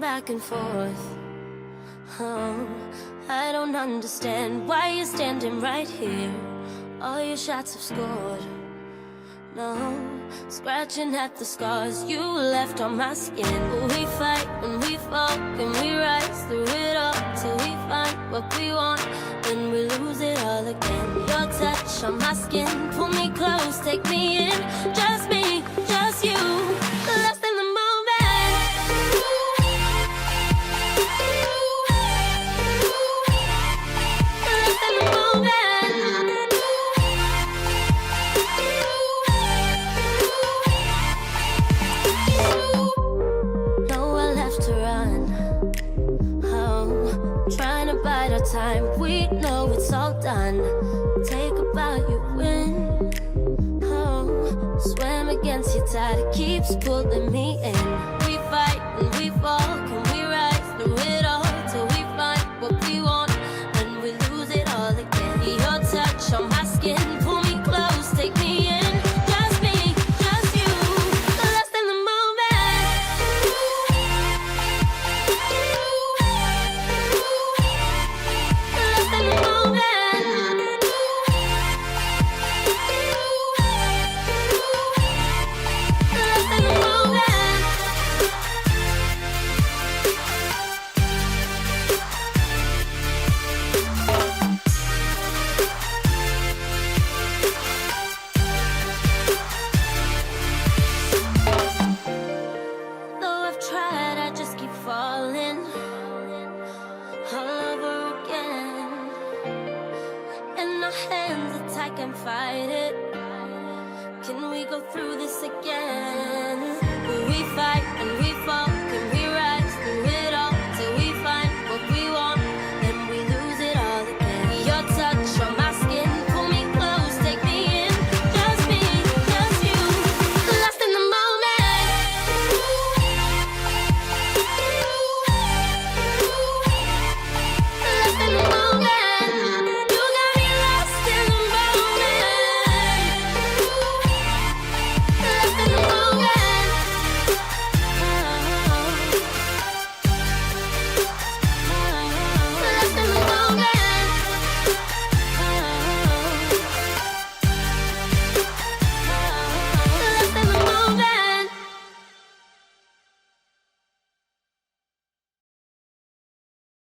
back and forth. Oh, I don't understand why you're standing right here. All your shots have scored. No, scratching at the scars you left on my skin. We fight and we fall and we rise through it all till we find what we want. Then we lose it all again. Your touch on my skin, pull me close, take me in. Just me, just you, lost in the moment. Lost in the moment. Nowhere left to run. Oh, trying to bide our time. We know it's all done. Take a bow, you win. Oh, swim against your tide, it keeps pulling me in. We fight and we fall, can we rise through it all till we find what we want, and we lose it all again. Your touch on my skin, pull me close, take me in. Just me, just you, lost in the moment. Lost in the moment. Lost in the moment. Though I've tried, I just keep falling all over again. And our hands are tight, can't fight it. Can we go through this again? Will we fight